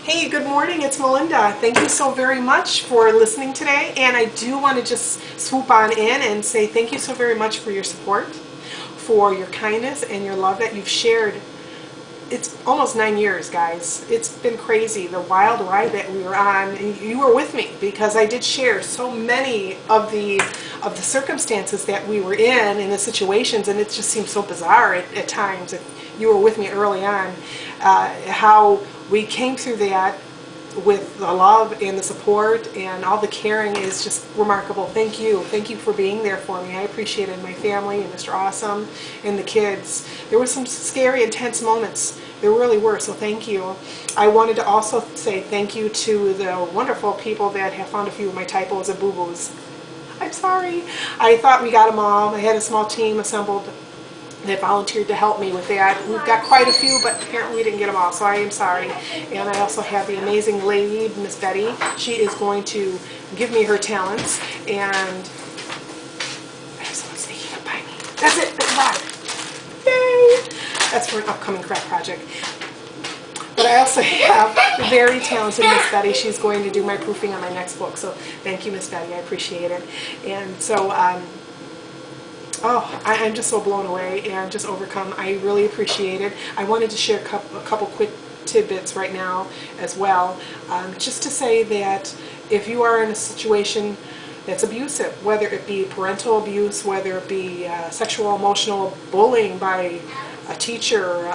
Hey, good morning, it's Melinda. Thank you so very much for listening today, and I do want to just swoop on in and say thank you so very much for your support, for your kindness and your love that you've shared. It's almost 9 years, guys. It's been crazy, the wild ride that we were on, and you were with me because I did share so many of the circumstances that we were in the situations, and it just seemed so bizarre at times. If you were with me early on, how we came through that with the love and the support and all the caring is just remarkable. Thank you. Thank you for being there for me. I appreciated my family and Mr. Awesome and the kids. There were some scary, intense moments. There really were, so thank you. I wanted to also say thank you to the wonderful people that have found a few of my typos and boo-boos. I'm sorry. I thought we got them all. I had a small team assembled that volunteered to help me with that. We've got quite a few, but apparently we didn't get them all, so I am sorry. And I also have the amazing lady, Miss Betty. She is going to give me her talents, and I have someone sneaking up by me. That's it, that's yay! That's for an upcoming craft project. But I also have the very talented Miss Betty. She's going to do my proofing on my next book, so thank you, Miss Betty. I appreciate it. And so, oh, I'm just so blown away and just overcome. I really appreciate it. I wanted to share a couple quick tidbits right now as well, just to say that if you are in a situation that's abusive, whether it be parental abuse, whether it be sexual, emotional bullying by a teacher,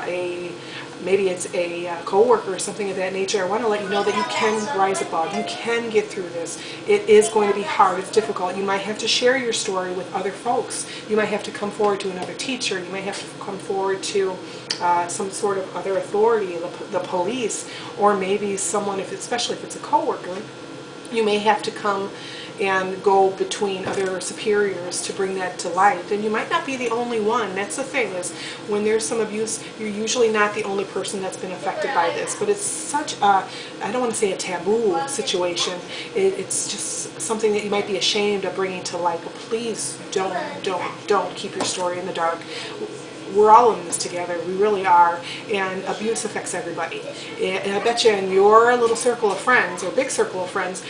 maybe it's a co-worker or something of that nature, I want to let you know that you can rise above. You can get through this. It is going to be hard. It's difficult. You might have to share your story with other folks. You might have to come forward to another teacher. You might have to come forward to some sort of other authority, the police, or maybe someone, especially if it's a co-worker, you may have to come and go between other superiors to bring that to light. And you might not be the only one. That's the thing, is when there's some abuse, you're usually not the only person that's been affected by this. But it's such a, I don't want to say a taboo situation, it's just something that you might be ashamed of bringing to light. But please don't keep your story in the dark. We're all in this together, we really are, and abuse affects everybody. And I bet you in your little circle of friends, or big circle of friends,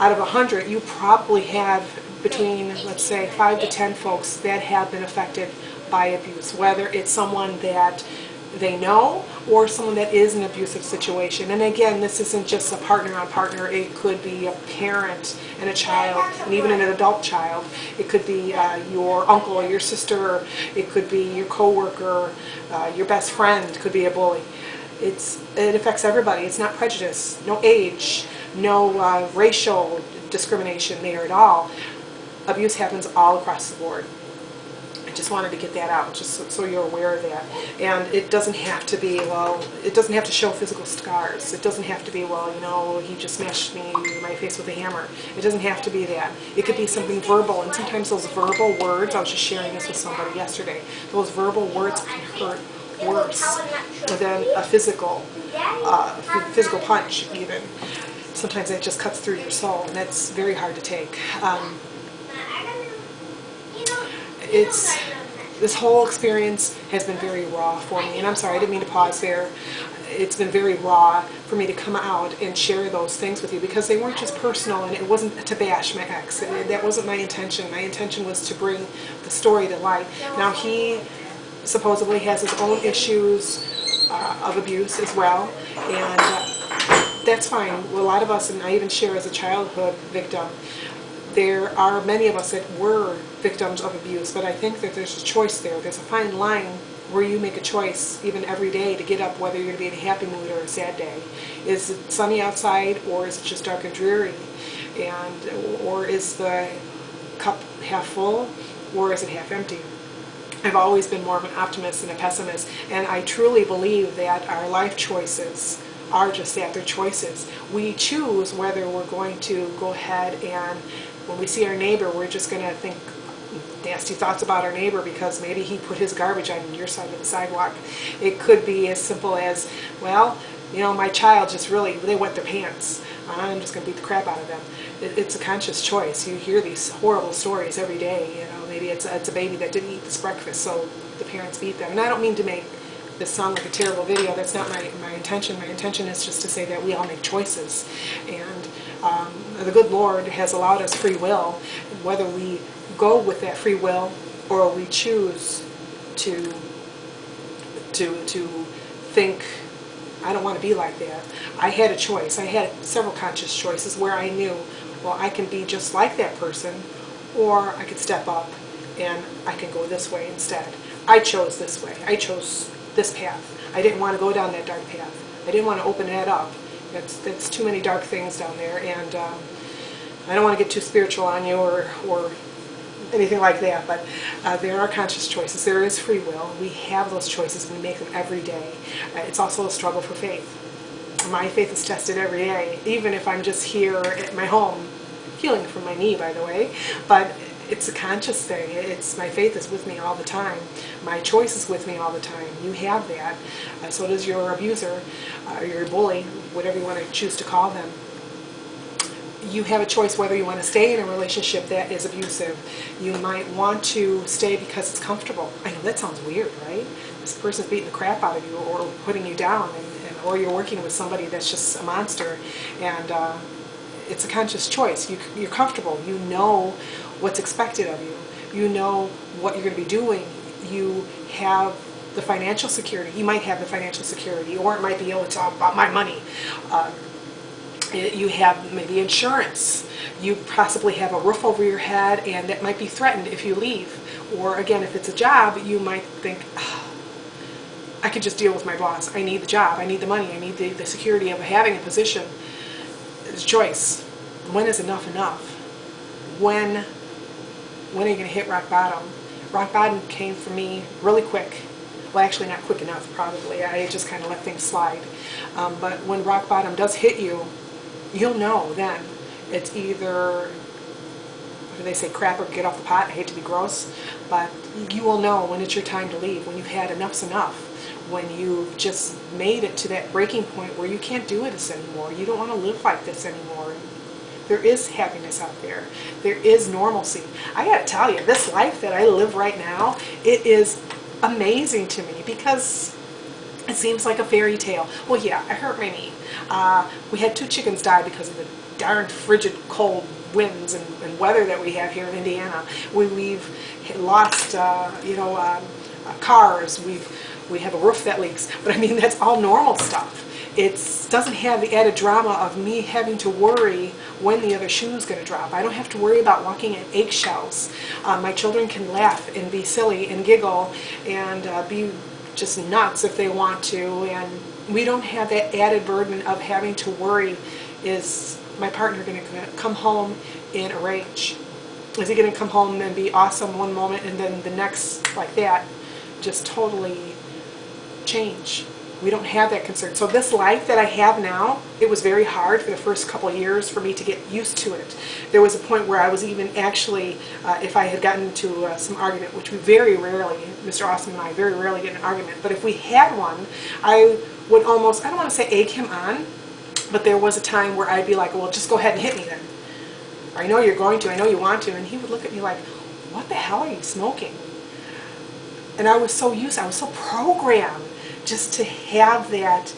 out of 100, you probably have between, let's say, 5 to 10 folks that have been affected by abuse, whether it's someone that they know or someone that is in an abusive situation. And again, this isn't just a partner on partner. It could be a parent and a child, and even an adult child. It could be your uncle or your sister. It could be your coworker, your best friend could be a bully. It affects everybody. It's not prejudice, no age, no racial discrimination there at all. Abuse happens all across the board. I just wanted to get that out, just so you're aware of that. And it doesn't have to be, well, it doesn't have to show physical scars. It doesn't have to be, well, you know, he just smashed me in my face with a hammer. It doesn't have to be that. It could be something verbal, and sometimes those verbal words, I was just sharing this with somebody yesterday, those verbal words can hurt worse than a physical punch even. Sometimes that just cuts through your soul, and that's very hard to take. This whole experience has been very raw for me, and I'm sorry, I didn't mean to pause there. It's been very raw for me to come out and share those things with you, because they weren't just personal, and it wasn't to bash my ex. That wasn't my intention. My intention was to bring the story to light. Now, he supposedly has his own issues of abuse as well, and that's fine. A lot of us, and I even share as a childhood victim, there are many of us that were victims of abuse, but I think that there's a choice there. There's a fine line where you make a choice even every day to get up, whether you're going to be in a happy mood or a sad day. Is it sunny outside, or is it just dark and dreary? Or is the cup half full, or is it half empty? I've always been more of an optimist than a pessimist, and I truly believe that our life choices are just that, they're choices. We choose whether we're going to go ahead and, when we see our neighbor, we're just going to think nasty thoughts about our neighbor because maybe he put his garbage on your side of the sidewalk. It could be as simple as, well, you know, my child just really, they wet their pants. I'm just going to beat the crap out of them. It's a conscious choice. You hear these horrible stories every day. You know, maybe it's a baby that didn't eat this breakfast, so the parents beat them. And I don't mean to make this sound like a terrible video. That's not my intention. My intention is just to say that we all make choices, and the good Lord has allowed us free will. Whether we go with that free will or we choose to think, I don't want to be like that. I had a choice. I had several conscious choices where I knew, well, I can be just like that person, or I could step up and I can go this way instead. I chose this way. I chose this path. I didn't want to go down that dark path. I didn't want to open that up. That's too many dark things down there, and I don't want to get too spiritual on you or anything like that, but there are conscious choices. There is free will. We have those choices. We make them every day. It's also a struggle for faith. My faith is tested every day, even if I'm just here at my home, healing from my knee, by the way, but it's a conscious thing. My faith is with me all the time. My choice is with me all the time. You have that. So does your abuser, your bully, whatever you want to choose to call them. You have a choice whether you want to stay in a relationship that is abusive. You might want to stay because it's comfortable. I know that sounds weird, right? This person's beating the crap out of you or putting you down, or you're working with somebody that's just a monster, and it's a conscious choice. You're comfortable. You know what's expected of you. You know what you're going to be doing. You have the financial security. You might have the financial security, or it might be, oh, it's all about my money. You have maybe insurance. You possibly have a roof over your head, and that might be threatened if you leave. Or again, if it's a job, you might think, oh, I could just deal with my boss. I need the job. I need the money. I need the security of having a position. It's a choice. When is enough enough? When are you going to hit rock bottom? Rock bottom came for me really quick. Well, actually not quick enough, probably. I just kind of let things slide. But when rock bottom does hit you, you'll know then. It's either, what do they say, crap or get off the pot. I hate to be gross, but you will know when it's your time to leave, when you've had enough's enough, when you've just made it to that breaking point where you can't do this anymore. You don't want to live like this anymore. There is happiness out there. There is normalcy. I got to tell you, this life that I live right now, it is amazing to me because it seems like a fairy tale. Well, yeah, I hurt my knee. We had 2 chickens die because of the darn frigid cold winds and weather that we have here in Indiana. We've lost, cars. We have a roof that leaks. But I mean, that's all normal stuff. It doesn't have the added drama of me having to worry when the other shoe is going to drop. I don't have to worry about walking in eggshells. My children can laugh and be silly and giggle and be just nuts if they want to, and we don't have that added burden of having to worry, is my partner going to come home in a rage? Is he going to come home and be awesome one moment and then the next, like that, just totally change? We don't have that concern. So this life that I have now, it was very hard for the first couple of years for me to get used to it. There was a point where I was even actually, if I had gotten into some argument, which we very rarely, Mr. Austin and I very rarely get in an argument, but if we had one, I would almost, I don't want to say egg him on, but there was a time where I'd be like, well, just go ahead and hit me then. I know you're going to, I know you want to, and he would look at me like, what the hell are you smoking? And I was so used, I was so programmed just to have that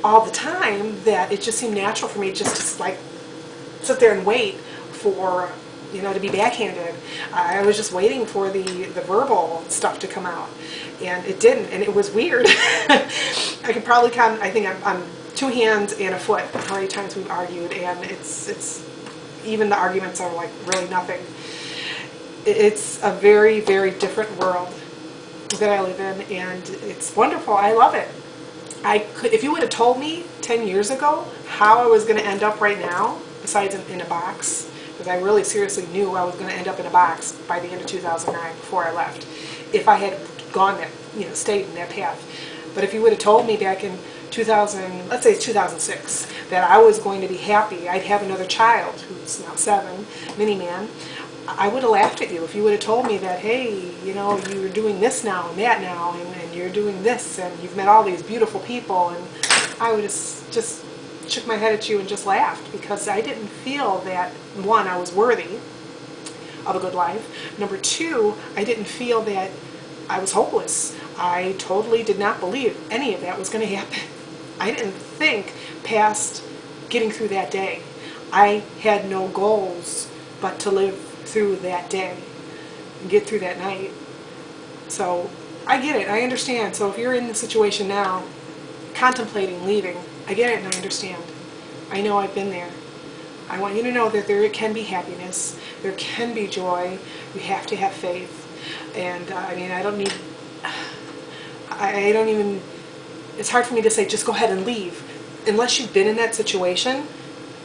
all the time that it just seemed natural for me just to like sit there and wait for, to be backhanded. I was just waiting for the verbal stuff to come out, and it didn't, and it was weird. I could probably count, I think on 2 hands and a foot how many times we've argued, and it's even the arguments are like really nothing. It's a very, very different world that I live in, and it's wonderful. I love it. If you would have told me 10 years ago how I was going to end up right now, besides in a box, because I really seriously knew I was going to end up in a box by the end of 2009 before I left, if I had gone that, stayed in that path. But if you would have told me back in 2000, let's say it's 2006, that I was going to be happy, I'd have another child who's now 7, mini-man, I would have laughed at you if you would have told me that, hey, you're doing this now and that now, and you're doing this, and you've met all these beautiful people, and I would have just shook my head at you and just laughed, because I didn't feel that, 1, I was worthy of a good life. Number 2, I didn't feel that I was hopeless. I totally did not believe any of that was going to happen. I didn't think past getting through that day. I had no goals but to live through that day and get through that night. So I get it, I understand. So if you're in the situation now, contemplating leaving, I get it and I understand. I know I've been there. I want you to know that there can be happiness, there can be joy, you have to have faith. And I mean, I don't even, it's hard for me to say just go ahead and leave. Unless you've been in that situation,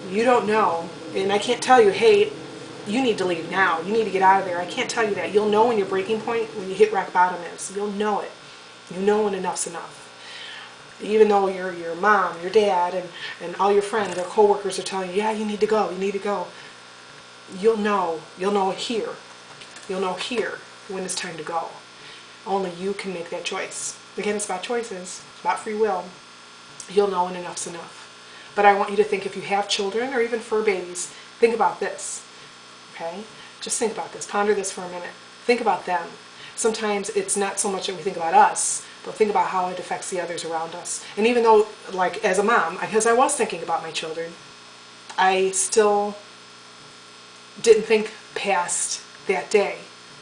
you don't know. And I can't tell you, hey, you need to leave now, you need to get out of there. I can't tell you that. You'll know when your breaking point, when you hit rock bottom is. You'll know it. You know when enough's enough. Even though your mom, your dad, and all your friends or coworkers are telling you, yeah, you need to go, you need to go. You'll know here. You'll know here when it's time to go. Only you can make that choice. Again, it's about choices, it's about free will. You'll know when enough's enough. But I want you to think, if you have children or even fur babies, think about this, okay? Just think about this, ponder this for a minute. Think about them. Sometimes it's not so much that we think about us, but think about how it affects the others around us. And even though, like as a mom, because I was thinking about my children, I still didn't think past that day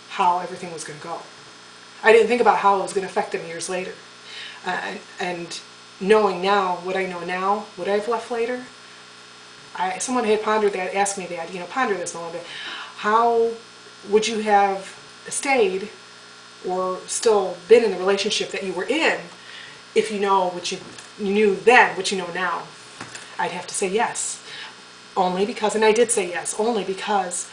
how everything was going to go. I didn't think about how it was going to affect them years later. And knowing now what I know now, what I've left later, someone had pondered that, asked me that, ponder this a little bit. How would you have stayed or still been in the relationship that you were in if you know what you knew then, what you know now? I'd have to say yes. Only because, and I did say yes, only because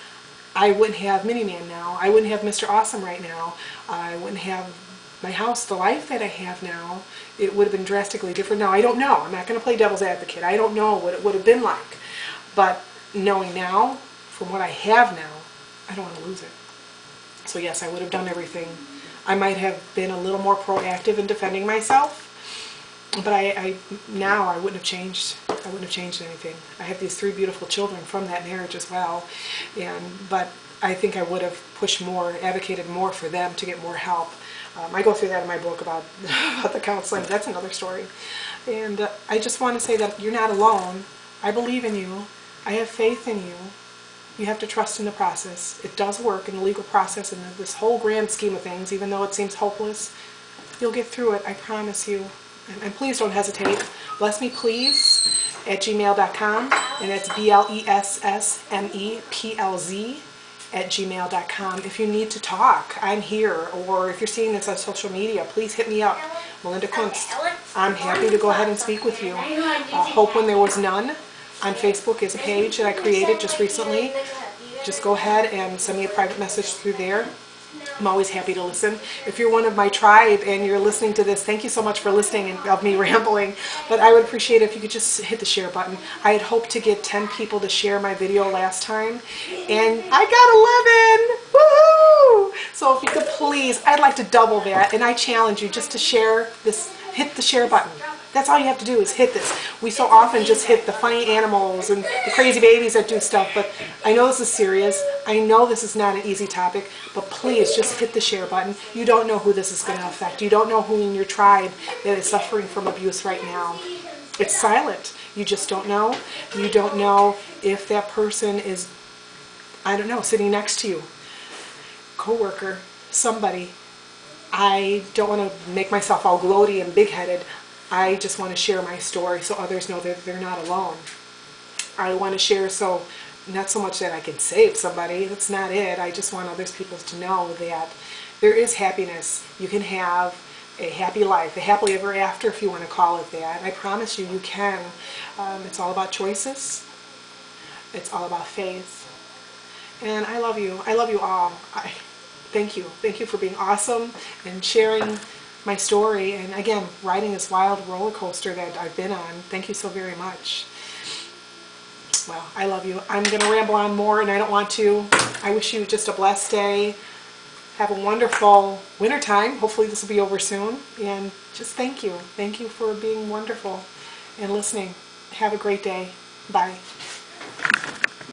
I wouldn't have Miniman now. I wouldn't have Mr. Awesome right now. I wouldn't have my house, the life that I have now. It would have been drastically different. Now, I don't know. I'm not going to play devil's advocate. I don't know what it would have been like. But knowing now, from what I have now, I don't want to lose it. So yes, I would have done everything. I might have been a little more proactive in defending myself, but now I wouldn't have changed. I wouldn't have changed anything. I have these 3 beautiful children from that marriage as well, but I think I would have pushed more, advocated more for them to get more help. I go through that in my book about the counseling. That's another story. And I just want to say that you're not alone. I believe in you. I have faith in you. You have to trust in the process. It does work in the legal process and this whole grand scheme of things, even though it seems hopeless. You'll get through it, I promise you. And please don't hesitate. blessmeplease@gmail.com, and that's blessmeplz@gmail.com. If you need to talk, I'm here. Or if you're seeing this on social media, please hit me up. Melinda Kunst. I'm happy to go ahead and speak with you. Hope When There Was None on Facebook is a page that I created just recently. Just go ahead and send me a private message through there. I'm always happy to listen. If you're one of my tribe and you're listening to this, thank you so much for listening and of me rambling. But I would appreciate it if you could just hit the share button. I had hoped to get 10 people to share my video last time, and I got 11! Woohoo! So if you could please, I'd like to double that, and I challenge you just to share this, hit the share button. That's all you have to do is hit this. We so often just hit the funny animals and the crazy babies that do stuff, but I know this is serious. I know this is not an easy topic, but please just hit the share button. You don't know who this is going to affect. You don't know who in your tribe that is suffering from abuse right now. It's silent. You just don't know. You don't know if that person is, I don't know, sitting next to you, coworker, somebody. I don't want to make myself all gloaty and big-headed. I just want to share my story so others know that they're not alone. I want to share so, not so much that I can save somebody, that's not it. I just want others people to know that there is happiness. You can have a happy life, a happily ever after if you want to call it that. I promise you, you can. It's all about choices. It's all about faith. And I love you. I love you all. Thank you. Thank you for being awesome and sharing my story, and again, riding this wild roller coaster that I've been on. Thank you so very much. Well, I love you. I'm going to ramble on more, and I don't want to. I wish you just a blessed day. Have a wonderful winter time. Hopefully this will be over soon. And just thank you. Thank you for being wonderful and listening. Have a great day. Bye.